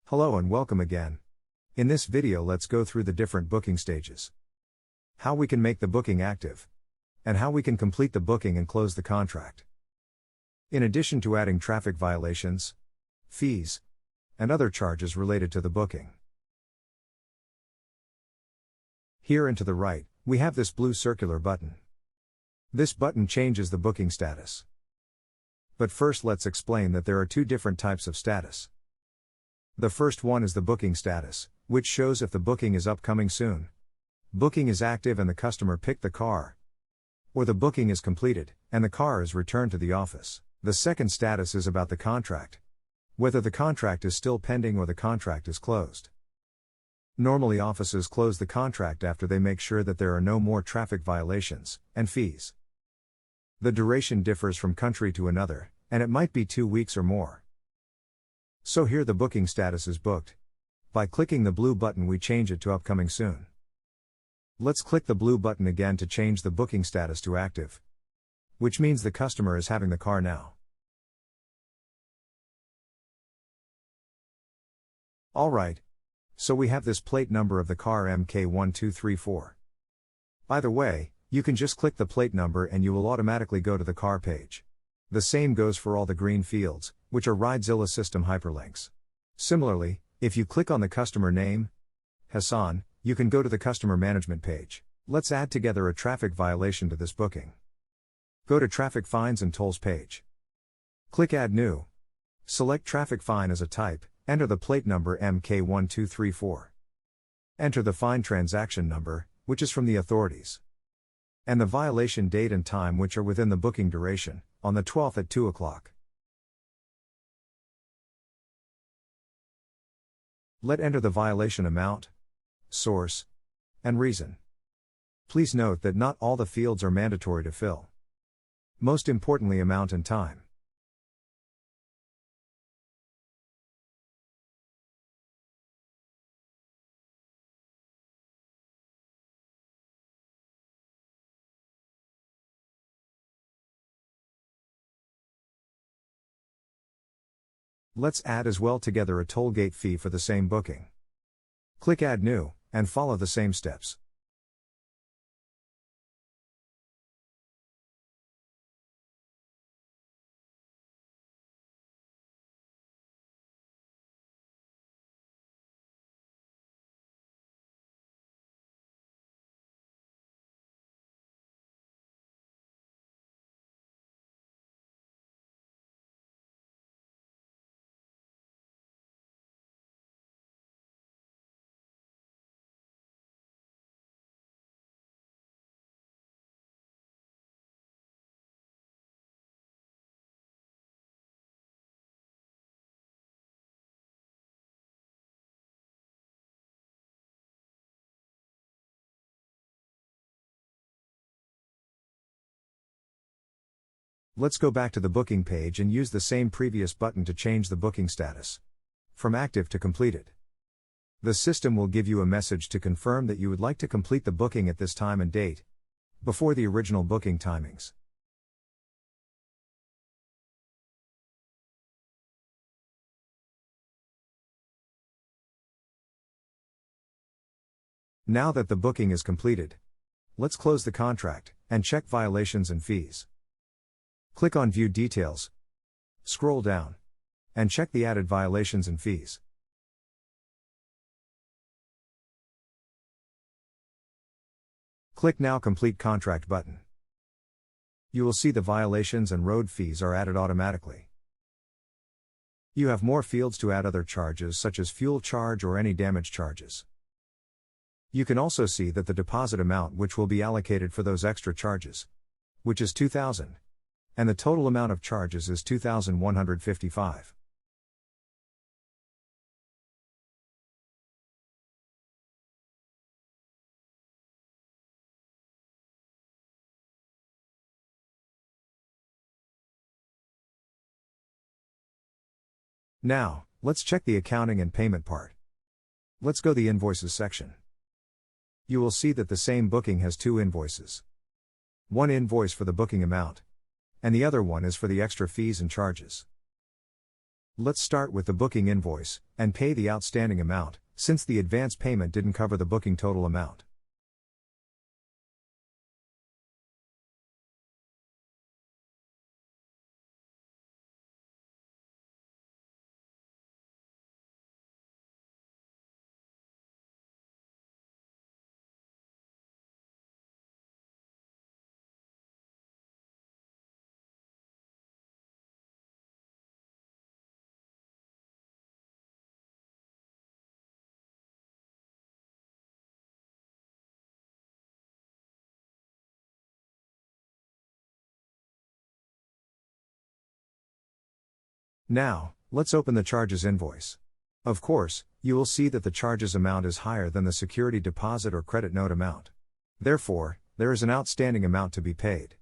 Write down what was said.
Hello and welcome again. In this video let's go through the different booking stages. How we can make the booking active. And how we can complete the booking and close the contract. In addition to adding traffic violations, fees, and other charges related to the booking. Here and to the right, we have this blue circular button. This button changes the booking status. But first let's explain that there are two different types of status. The first one is the booking status, which shows if the booking is upcoming soon. Booking is active and the customer picked the car. Or the booking is completed, and the car is returned to the office. The second status is about the contract. Whether the contract is still pending or the contract is closed. Normally offices close the contract after they make sure that there are no more traffic violations and fees. The duration differs from country to another, and it might be 2 weeks or more. So here the booking status is booked. By clicking the blue button we change it to upcoming soon. Let's click the blue button again to change the booking status to active. Which means the customer is having the car now. Alright. So we have this plate number of the car MK1234. By the way, you can just click the plate number and you will automatically go to the car page. The same goes for all the green fields, which are Ridezilla system hyperlinks. Similarly, if you click on the customer name, Hassan, you can go to the customer management page. Let's add together a traffic violation to this booking. Go to Traffic Fines and Tolls page. Click Add New. Select traffic fine as a type, enter the plate number MK1234. Enter the fine transaction number, which is from the authorities. And the violation date and time which are within the booking duration, on the 12th at 2 o'clock. Let enter the violation amount, source, and reason. Please note that not all the fields are mandatory to fill. Most importantly, amount and time. Let's add as well together a toll gate fee for the same booking. Click Add New, and follow the same steps. Let's go back to the booking page and use the same previous button to change the booking status from active to completed. The system will give you a message to confirm that you would like to complete the booking at this time and date, before the original booking timings. Now that the booking is completed, let's close the contract and check violations and fees. Click on View Details, scroll down, and check the added violations and fees. Click Now Complete Contract button. You will see the violations and road fees are added automatically. You have more fields to add other charges such as fuel charge or any damage charges. You can also see that the deposit amount which will be allocated for those extra charges, which is $2,000. And the total amount of charges is $2,155. Now, let's check the accounting and payment part. Let's go to the invoices section. You will see that the same booking has two invoices. One invoice for the booking amount, and the other one is for the extra fees and charges. Let's start with the booking invoice, and pay the outstanding amount, since the advance payment didn't cover the booking total amount. Now, let's open the charges invoice. Of course, you will see that the charges amount is higher than the security deposit or credit note amount. Therefore, there is an outstanding amount to be paid.